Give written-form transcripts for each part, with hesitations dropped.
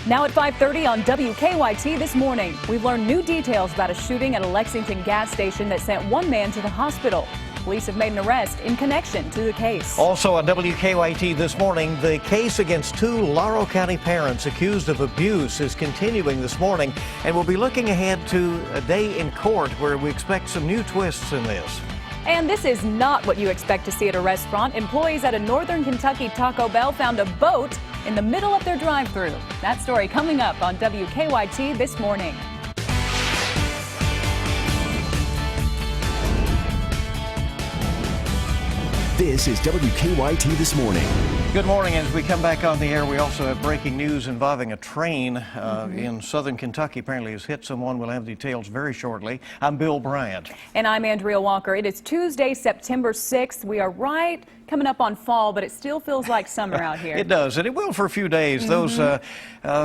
Now at 5:30 on WKYT this morning, we've learned new details about a shooting at a Lexington gas station that sent one man to the hospital. Police have made an arrest in connection to the case. Also on WKYT this morning, the case against two Laurel County parents accused of abuse is continuing this morning, and we'll be looking ahead to a day in court where we expect some new twists in this. And this is not what you expect to see at a restaurant. Employees at a Northern Kentucky Taco Bell found a boat in the middle of their drive-thru. That story coming up on WKYT this morning. This is WKYT This Morning. Good morning. As we come back on the air, we also have breaking news involving a train in southern Kentucky apparently has hit someone. We'll have details very shortly. I'm Bill Bryant. And I'm Andrea Walker. It is Tuesday, September 6th. We are right coming up on fall, but it still feels like summer out here. It does, and it will for a few days. Those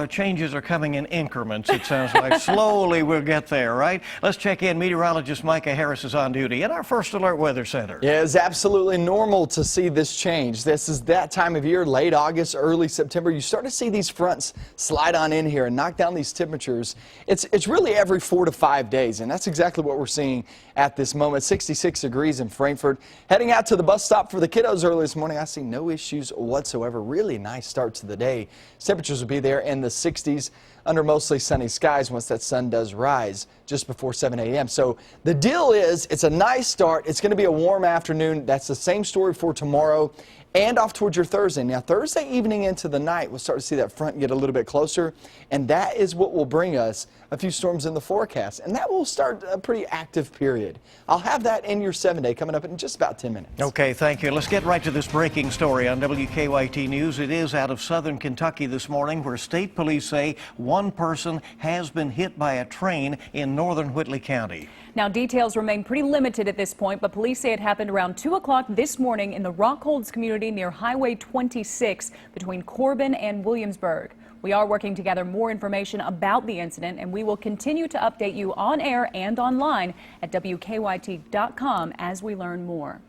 changes are coming in increments, it sounds like. Slowly we'll get there, right? Let's check in. Meteorologist Micah Harris is on duty at our First Alert Weather Center. Yeah, it's absolutely normal to see this change. This is that time of year, late August, early September. You start to see these fronts slide on in here and knock down these temperatures. It's really every 4 to 5 days, and that's exactly what we're seeing at this moment. 66 degrees in Frankfort. Heading out to the bus stop for the kiddos early this morning, I see no issues whatsoever. Really nice start to the day. Temperatures will be there in the 60s under mostly sunny skies once that sun does rise just before 7 a.m. So the deal is it's a nice start. It's going to be a warm afternoon. That's the same story for tomorrow and off towards your Thursday. Now, Thursday evening into the night, we'll start to see that front get a little bit closer, and that is what will bring us a few storms in the forecast, and that will start a pretty active period. I'll have that in your 7-day coming up in just about 10 minutes. Okay, thank you. Let's get right to this breaking story on WKYT News. It is out of southern Kentucky this morning, where state police say one person has been hit by a train in northern Whitley County. Now, details remain pretty limited at this point, but police say it happened around 2 o'clock this morning in the Rockholds community near Highway 26 between Corbin and Williamsburg. We are working to gather more information about the incident, and we will continue to update you on air and online at WKYT.com as we learn more.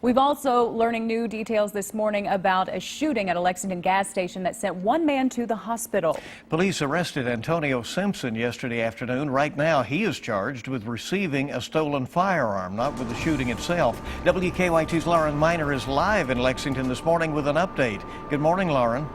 We've also learning new details this morning about a shooting at a Lexington gas station that sent one man to the hospital. Police arrested Antonio Simpson yesterday afternoon. Right now, he is charged with receiving a stolen firearm, not with the shooting itself. WKYT's Lauren Miner is live in Lexington this morning with an update. Good morning, Lauren.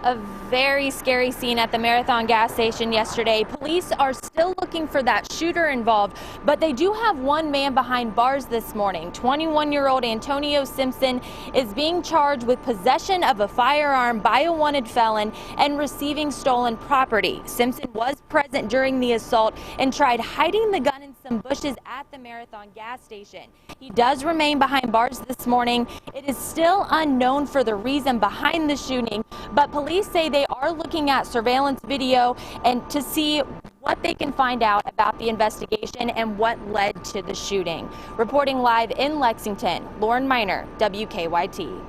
A very scary scene at the Marathon gas station yesterday. Police are still looking for that shooter involved, but they do have one man behind bars this morning. 21-year-old Antonio Simpson is being charged with possession of a firearm by a wanted felon and receiving stolen property. Simpson was present during the assault and tried hiding the gun in some bushes at the Marathon gas station. He does remain behind bars this morning. It is still unknown for the reason behind the shooting, but police say they are looking at surveillance video and to see what they can find out about the investigation and what led to the shooting. Reporting live in Lexington, Lauren Miner, WKYT.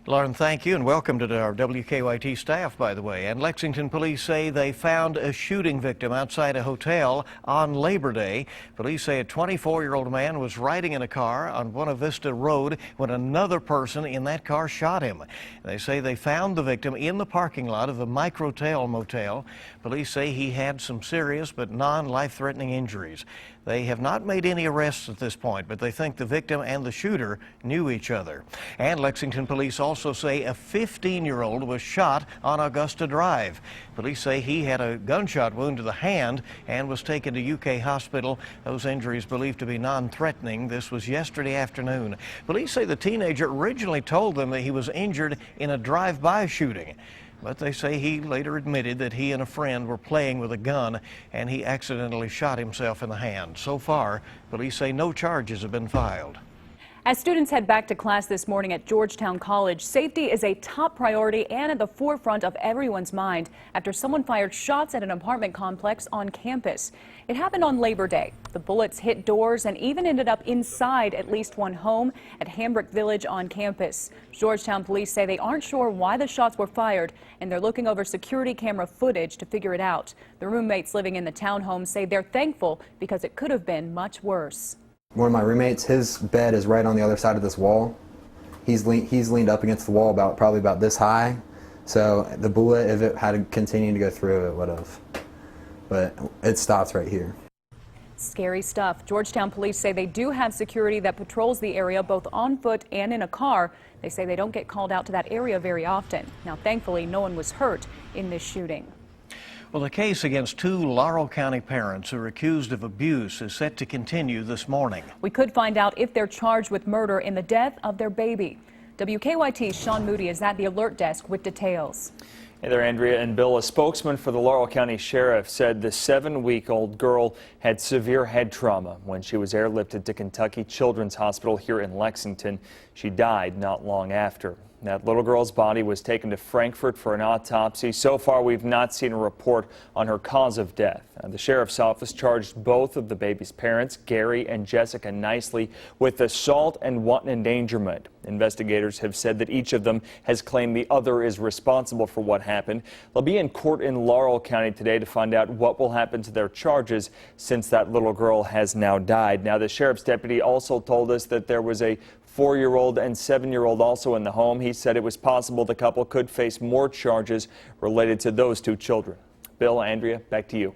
Lauren, thank you, and welcome to our WKYT staff, by the way. And Lexington police say they found a shooting victim outside a hotel on Labor Day. Police say a 24-year-old man was riding in a car on Buena Vista Road when another person in that car shot him. They say they found the victim in the parking lot of the Microtel motel. Police say he had some serious but non-life-threatening injuries. They have not made any arrests at this point, but they think the victim and the shooter knew each other. And Lexington police also say a 15-year-old was shot on Augusta Drive. Police say he had a gunshot wound to the hand and was taken to UK Hospital. Those injuries believed to be non-threatening. This was yesterday afternoon. Police say the teenager originally told them that he was injured in a drive-by shooting. But they say he later admitted that he and a friend were playing with a gun and he accidentally shot himself in the hand. So far, police say no charges have been filed. As students head back to class this morning at Georgetown College, safety is a top priority and at the forefront of everyone's mind after someone fired shots at an apartment complex on campus. It happened on Labor Day. The bullets hit doors and even ended up inside at least one home at Hambrick Village on campus. Georgetown police say they aren't sure why the shots were fired, and they're looking over security camera footage to figure it out. The roommates living in the townhome say they're thankful because it could have been much worse. One of my roommates, his bed is right on the other side of this wall. He's leaned up against the wall probably about this high. So the bullet, if it had continued to go through, it would have. But it stops right here. Scary stuff. Georgetown police say they do have security that patrols the area both on foot and in a car. They say they don't get called out to that area very often. Now, thankfully, no one was hurt in this shooting. Well, the case against two Laurel County parents who are accused of abuse is set to continue this morning. We could find out if they're charged with murder in the death of their baby. WKYT's Sean Moody is at the alert desk with details. Hey there, Andrea and Bill. A spokesman for the Laurel County Sheriff said the 7-week-old girl had severe head trauma when she was airlifted to Kentucky Children's Hospital here in Lexington. She died not long after. That little girl's body was taken to Frankfort for an autopsy. So far, we've not seen a report on her cause of death. The sheriff's office charged both of the baby's parents, Gary and Jessica Nicely, with assault and wanton endangerment. Investigators have said that each of them has claimed the other is responsible for what happened. They'll be in court in Laurel County today to find out what will happen to their charges since that little girl has now died. Now, the sheriff's deputy also told us that there was a 4-year-old and 7-year-old also in the home. He said it was possible the couple could face more charges related to those two children. Bill, Andrea, back to you.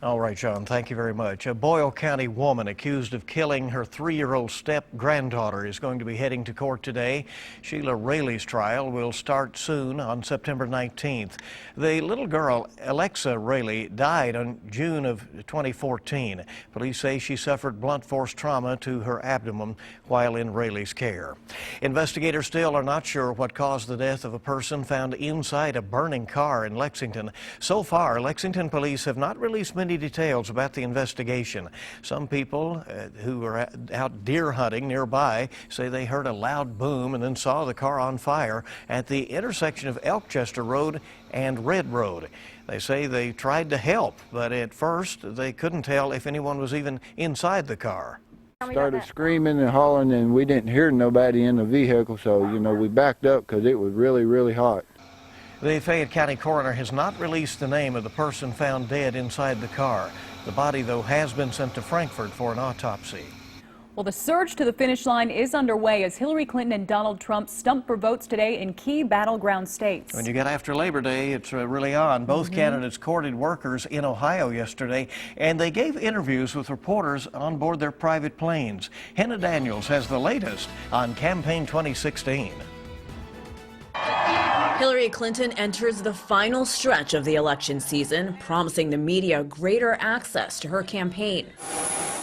All right, Sean, thank you very much. A Boyle County woman accused of killing her 3-year-old step-granddaughter is going to be heading to court today. Sheila Rayleigh's trial will start soon on September 19th. The little girl, Alexa Rayleigh, died in June of 2014. Police say she suffered blunt force trauma to her abdomen while in Rayleigh's care. Investigators still are not sure what caused the death of a person found inside a burning car in Lexington. So far, Lexington police have not released many details about the investigation. Some people who were out deer hunting nearby say they heard a loud boom and then saw the car on fire at the intersection of Elkchester Road and Red Road. They say they tried to help, but at first they couldn't tell if anyone was even inside the car. Started screaming and hollering, and we didn't hear nobody in the vehicle, so we backed up because it was really, really hot. The Fayette County coroner has not released the name of the person found dead inside the car. The body, though, has been sent to Frankfort for an autopsy. Well, the surge to the finish line is underway as Hillary Clinton and Donald Trump stump for votes today in key battleground states. When you get after Labor Day, it's really on. Both candidates courted workers in Ohio yesterday, and they gave interviews with reporters on board their private planes. Henna Daniels has the latest on Campaign 2016. Hillary Clinton enters the final stretch of the election season, promising the media greater access to her campaign.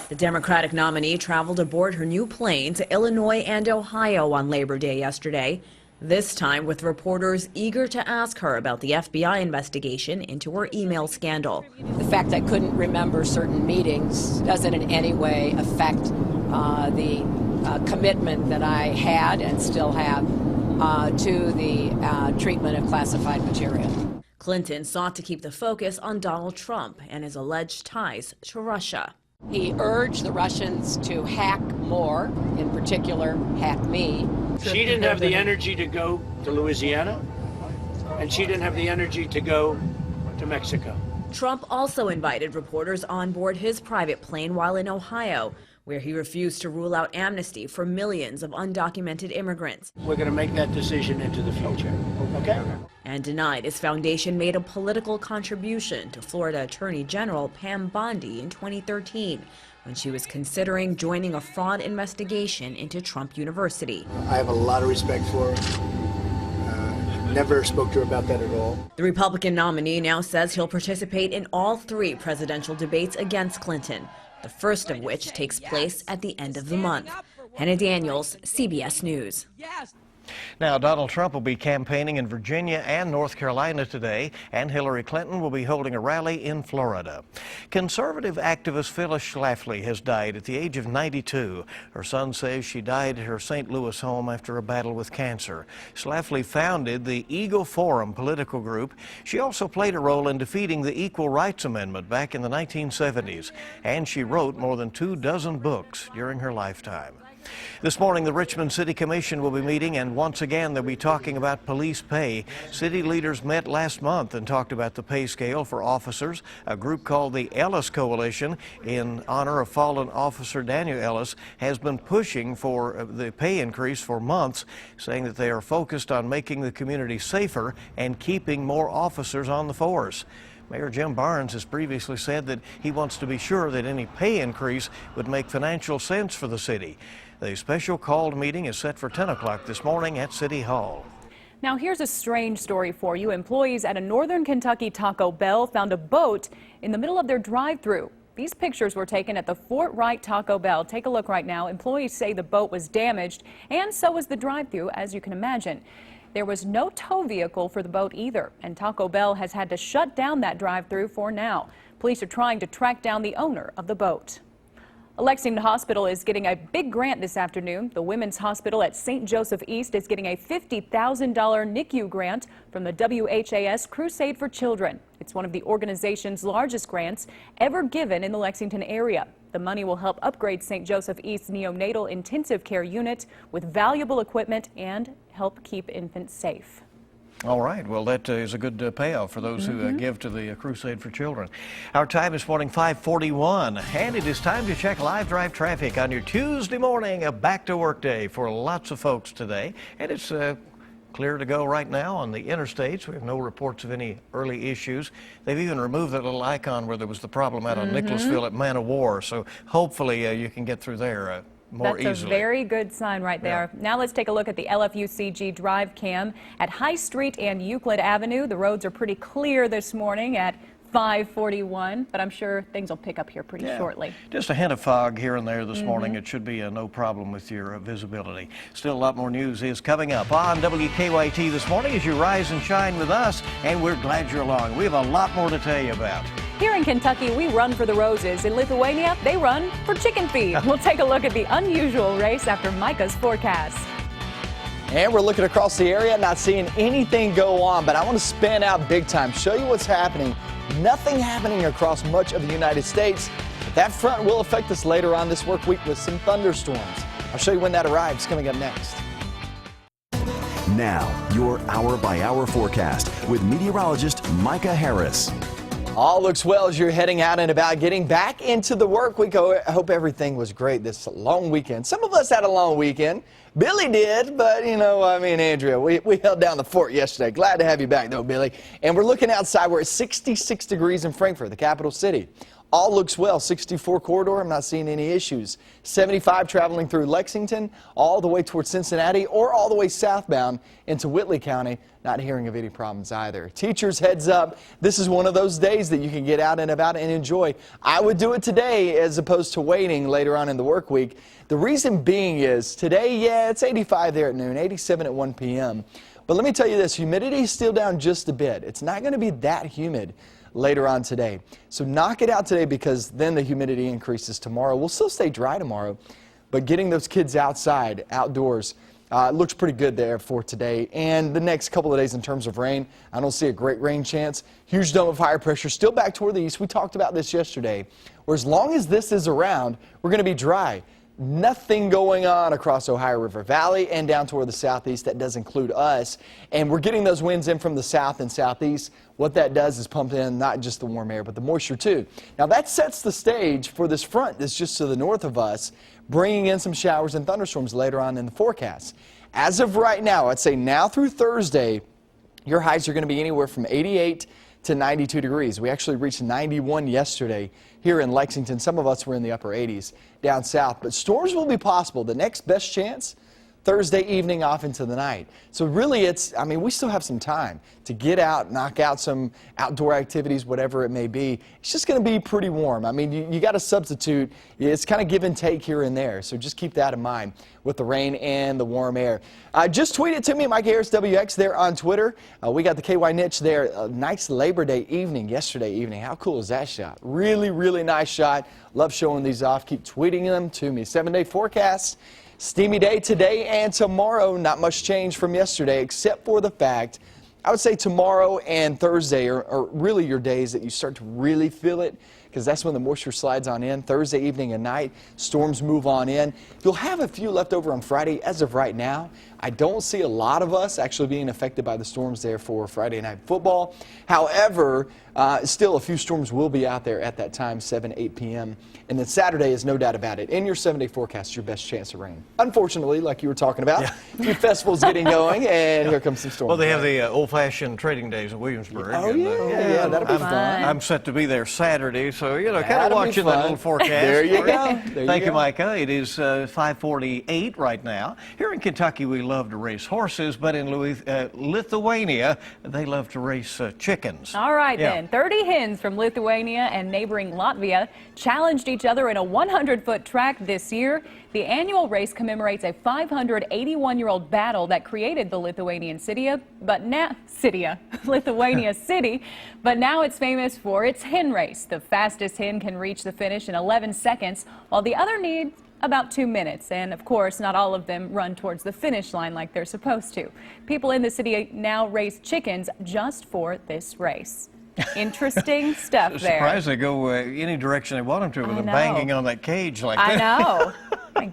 The Democratic nominee traveled aboard her new plane to Illinois and Ohio on Labor Day yesterday, this time with reporters eager to ask her about the FBI investigation into her email scandal. The fact I couldn't remember certain meetings doesn't in any way affect the commitment that I had and still have to the treatment of classified material. Clinton sought to keep the focus on Donald Trump and his alleged ties to Russia. He urged the Russians to hack more, in particular, hack me. She didn't have the energy to go to Louisiana, and she didn't have the energy to go to Mexico. Trump also invited reporters on board his private plane while in Ohio, where he refused to rule out amnesty for millions of undocumented immigrants. We're going to make that decision into the future, okay? And denied his foundation made a political contribution to Florida Attorney General Pam Bondi in 2013, when she was considering joining a fraud investigation into Trump University. I have a lot of respect for her. Never spoke to her about that at all. The Republican nominee now says he'll participate in all 3 presidential debates against Clinton, the first of which takes place at the end of the month. Henna Daniels, CBS News. Now, Donald Trump will be campaigning in Virginia and North Carolina today, and Hillary Clinton will be holding a rally in Florida. Conservative activist Phyllis Schlafly has died at the age of 92. Her son says she died at her St. Louis home after a battle with cancer. Schlafly founded the Eagle Forum political group. She also played a role in defeating the Equal Rights Amendment back in the 1970s, and she wrote more than 24 books during her lifetime. This morning, the Richmond City Commission will be meeting, and once again, they'll be talking about police pay. City leaders met last month and talked about the pay scale for officers. A group called the Ellis Coalition, in honor of fallen officer Daniel Ellis, has been pushing for the pay increase for months, saying that they are focused on making the community safer and keeping more officers on the force. Mayor Jim Barnes has previously said that he wants to be sure that any pay increase would make financial sense for the city. The special called meeting is set for 10 o'clock this morning at City Hall. Now here's a strange story for you. Employees at a northern Kentucky Taco Bell found a boat in the middle of their drive-thru. These pictures were taken at the Fort Wright Taco Bell. Take a look right now. Employees say the boat was damaged, and so was the drive-thru, as you can imagine. There was no tow vehicle for the boat either, and Taco Bell has had to shut down that drive-thru for now. Police are trying to track down the owner of the boat. A Lexington hospital is getting a big grant this afternoon. The Women's Hospital at St. Joseph East is getting a $50,000 NICU grant from the WHAS Crusade for Children. It's one of the organization's largest grants ever given in the Lexington area. The money will help upgrade St. Joseph East's neonatal intensive care unit with valuable equipment and help keep infants safe. All right. Well, that is a good payoff for those who give to the Crusade for Children. Our time this morning, 5:41, and it is time to check live drive traffic on your Tuesday morning, a back-to-work day for lots of folks today. And it's clear to go right now on the interstates. We have no reports of any early issues. They've even removed that little icon where there was the problem out on Nicholasville at Man of War. So hopefully you can get through there more easily. That's a very good sign right there. Yeah. Now let's take a look at the LFUCG drive cam at High Street and Euclid Avenue. The roads are pretty clear this morning at 5:41, but I'm sure things will pick up here pretty shortly. Just a hint of fog here and there this morning. It should be no problem with your visibility. Still, a lot more news is coming up on WKYT this morning as you rise and shine with us, and we're glad you're along. We have a lot more to tell you about. Here in Kentucky, we run for the roses. In Lithuania, they run for chicken feed. We'll take a look at the unusual race after Micah's forecast. And we're looking across the area, not seeing anything go on, but I want to spin out big time, show you what's happening. Nothing happening across much of the United States. But that front will affect us later on this work week with some thunderstorms. I'll show you when that arrives coming up next. Now, your hour-by-hour forecast with meteorologist Micah Harris. All looks well as you're heading out and about, getting back into the work week. I hope everything was great this long weekend. Some of us had a long weekend. Billy did, but Andrea, we held down the fort yesterday. Glad to have you back though, Billy. And we're looking outside. We're at 66 degrees in Frankfort, the capital city. All looks well. 64 corridor, I'm not seeing any issues. 75 traveling through Lexington, all the way towards Cincinnati, or all the way southbound into Whitley County. Not hearing of any problems either. Teachers, heads up. This is one of those days that you can get out and about and enjoy. I would do it today as opposed to waiting later on in the work week. The reason being is today, it's 85 there at noon, 87 at 1 p.m. But let me tell you this, humidity is still down just a bit. It's not going to be that humid later on today. So knock it out today because then the humidity increases tomorrow. We'll still stay dry tomorrow, but getting those kids outside, outdoors, looks pretty good there for today. And the next couple of days in terms of rain, I don't see a great rain chance. Huge dome of higher pressure still back toward the east. We talked about this yesterday, where as long as this is around, we're going to be dry. Nothing going on across Ohio River Valley and down toward the southeast. That does include us. And we're getting those winds in from the south and southeast. What that does is pump in not just the warm air, but the moisture too. Now that sets the stage for this front that's just to the north of us, bringing in some showers and thunderstorms later on in the forecast. As of right now, I'd say now through Thursday, your highs are going to be anywhere from 88 to 92 degrees. We actually reached 91 yesterday here in Lexington. Some of us were in the upper 80s down south, but storms will be possible. The next best chance, Thursday evening off into the night. So really we still have some time to get out, knock out some outdoor activities, whatever it may be. It's just going to be pretty warm. You got to substitute. It's kind of give and take here and there. So just keep that in mind with the rain and the warm air. Just tweet it to me, Mike Harris WX there on Twitter. We got the KY niche there. A nice Labor Day evening, yesterday evening. How cool is that shot? Really, really nice shot. Love showing these off. Keep tweeting them to me. 7-day forecast. Steamy day today and tomorrow. Not much change from yesterday except for the fact I would say tomorrow and Thursday are really your days that you start to really feel it. because that's when the moisture slides on in. Thursday evening and night, storms move on in. You'll have a few left over on Friday. As of right now, I don't see a lot of us actually being affected by the storms there for Friday night football. However, still a few storms will be out there at that time, 7, 8 p.m. And then Saturday is no doubt about it. In your 7-day forecast, your best chance of rain. Unfortunately, like you were talking about, a few festivals getting going, and here comes some storms. Well, they have the old-fashioned trading days in Williamsburg. Oh, yeah, that'll be fun. I'm set to be there Saturday, so, you know, kind of That'll be watching that fun. little forecast. There you go. Thank you, Micah. It is 5:48 right now. Here in Kentucky, we love to race horses, but in Lithuania, they love to race chickens. All right, then. 30 hens from Lithuania and neighboring Latvia challenged each other in a 100-foot track this year. The annual race commemorates a 581-year-old battle that created the Lithuanian Lithuania city, but now it's famous for its hen race. The fastest hen can reach the finish in 11 seconds, while the other needs about 2 minutes. And of course, not all of them run towards the finish line like they're supposed to. People in the city now raise chickens just for this race. Interesting stuff there. Surprised they go any direction they want them to with them banging on that cage like that. I know.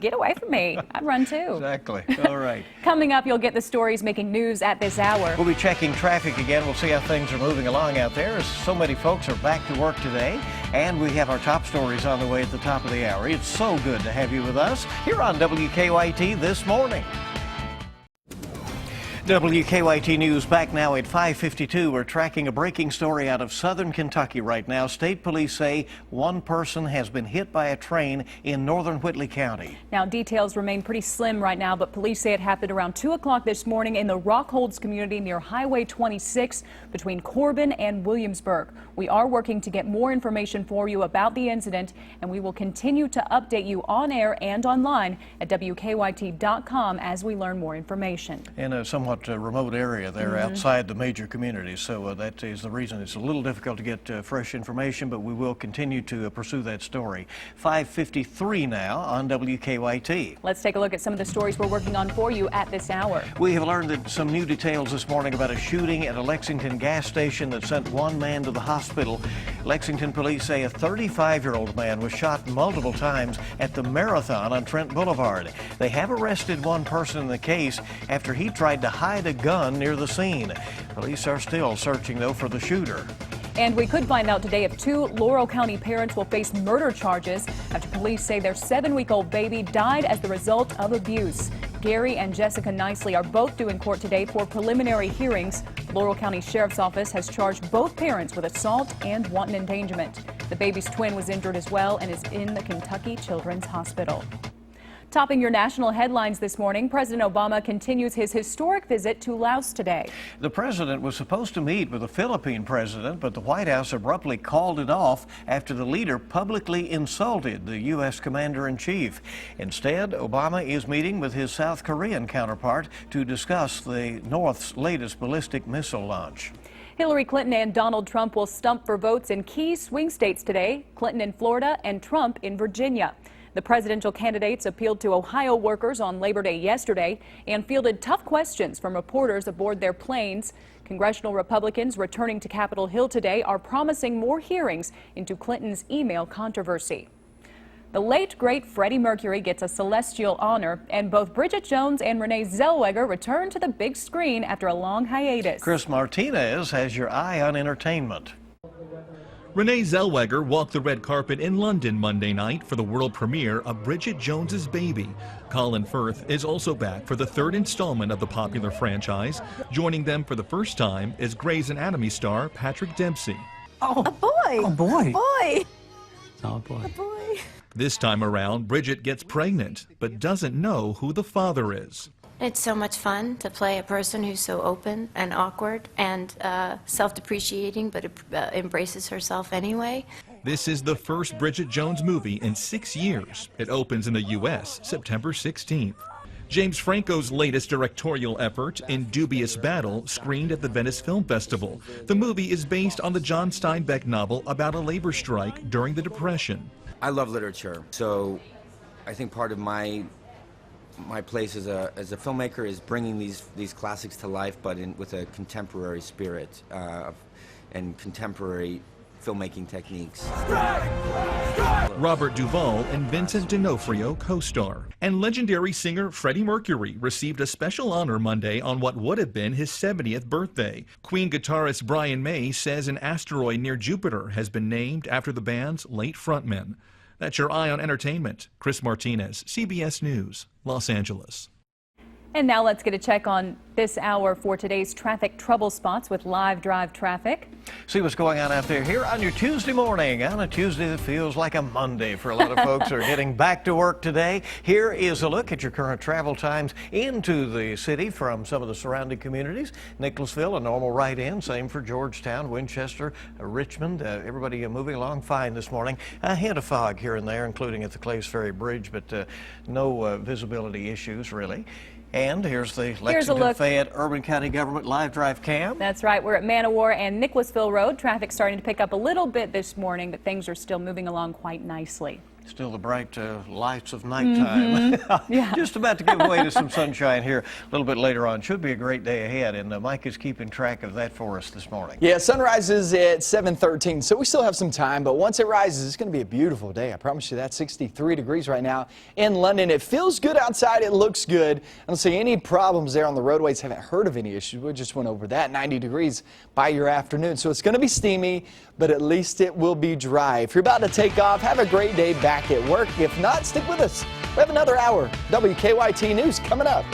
Get away from me. I'd run too. Exactly. All right. Coming up, you'll get the stories making news at this hour. We'll be checking traffic again. We'll see how things are moving along out there, as so many folks are back to work today. And we have our top stories on the way at the top of the hour. It's so good to have you with us here on WKYT this morning. WKYT News back now at 5:52. We're tracking a breaking story out of southern Kentucky right now. State police say one person has been hit by a train in northern Whitley County. Now, details remain pretty slim right now, but police say it happened around 2 o'clock this morning in the Rockholds community near Highway 26 between Corbin and Williamsburg. We are working to get more information for you about the incident, and we will continue to update you on air and online at WKYT.com as we learn more information. In a somewhat remote area there outside the major communities, so that is the reason it's a little difficult to get fresh information, but we will continue to pursue that story. 5:53 now on WKYT. Let's take a look at some of the stories we're working on for you at this hour. We have learned that some new details this morning about a shooting at a Lexington gas station that sent one man to the hospital. Lexington police say a 35-year-old man was shot multiple times at the Marathon on Trent Boulevard. They have arrested one person in the case after he tried to hide a gun near the scene. Police are still searching, though, for the shooter. And we could find out today if 2 Laurel County parents will face murder charges after police say their 7-week-old baby died as the result of abuse. Gary and Jessica Nicely are both due in court today for preliminary hearings. Laurel County Sheriff's Office has charged both parents with assault and wanton endangerment. The baby's twin was injured as well and is in the Kentucky Children's Hospital. Topping your national headlines this morning, President Obama continues his historic visit to Laos today. The president was supposed to meet with the Philippine president, but the White House abruptly called it off after the leader publicly insulted the U.S. commander-in-chief. Instead, Obama is meeting with his South Korean counterpart to discuss the North's latest ballistic missile launch. Hillary Clinton and Donald Trump will stump for votes in key swing states today, Clinton in Florida and Trump in Virginia. The presidential candidates appealed to Ohio workers on Labor Day yesterday and fielded tough questions from reporters aboard their planes. Congressional Republicans returning to Capitol Hill today are promising more hearings into Clinton's email controversy. The late, great Freddie Mercury gets a celestial honor, and both Bridget Jones and Renee Zellweger return to the big screen after a long hiatus. Chris Martinez has your eye on entertainment. Renee Zellweger walked the red carpet in London Monday night for the world premiere of Bridget Jones's Baby. Colin Firth is also back for the 3rd installment of the popular franchise. Joining them for the first time is Grey's Anatomy star Patrick Dempsey. Oh, a boy! A boy! A boy! Oh, boy. A boy. This time around, Bridget gets pregnant, but doesn't know who the father is. It's so much fun to play a person who's so open and awkward and self-depreciating, but embraces herself anyway. This is the first Bridget Jones movie in 6 years. It opens in the U.S. September 16th. James Franco's latest directorial effort, In Dubious Battle, screened at the Venice Film Festival. The movie is based on the John Steinbeck novel about a labor strike during the Depression. I love literature, so I think part of my place as a filmmaker is bringing these classics to life, but with a contemporary spirit and contemporary filmmaking techniques. Robert Duvall and Vincent D'Onofrio co-star. And legendary singer Freddie Mercury received a special honor Monday on what would have been his 70th birthday. Queen guitarist Brian May says an asteroid near Jupiter has been named after the band's late frontman. That's your Eye on Entertainment. Chris Martinez, CBS News, Los Angeles. And now let's get a check on this hour for today's traffic trouble spots with live drive traffic. See what's going on out there here on your Tuesday morning, on a Tuesday that feels like a Monday for a lot of folks who are getting back to work today. Here is a look at your current travel times into the city from some of the surrounding communities. Nicholasville, a normal right in, same for Georgetown, Winchester, Richmond, everybody moving along fine this morning. A hint of fog here and there, including at the Clays Ferry Bridge, but no visibility issues really. And here's the Lexington Fayette Urban County Government live drive cam. That's right. We're at Manowar and Nicholasville Road. Traffic starting to pick up a little bit this morning, but things are still moving along quite nicely. Still the bright lights of nighttime. Yeah. Just about to give way to some sunshine here a little bit later on. Should be a great day ahead, and Mike is keeping track of that for us this morning. Yeah, sunrise is at 7:13, so we still have some time, but once it rises, it's going to be a beautiful day. I promise you that. 63 degrees right now in London. It feels good outside. It looks good. I don't see any problems there on the roadways. Haven't heard of any issues. We just went over that. 90 degrees by your afternoon, so it's going to be steamy, but at least it will be dry. If you're about to take off, have a great day back at work. If not, stick with us. We have another hour WKYT News coming up.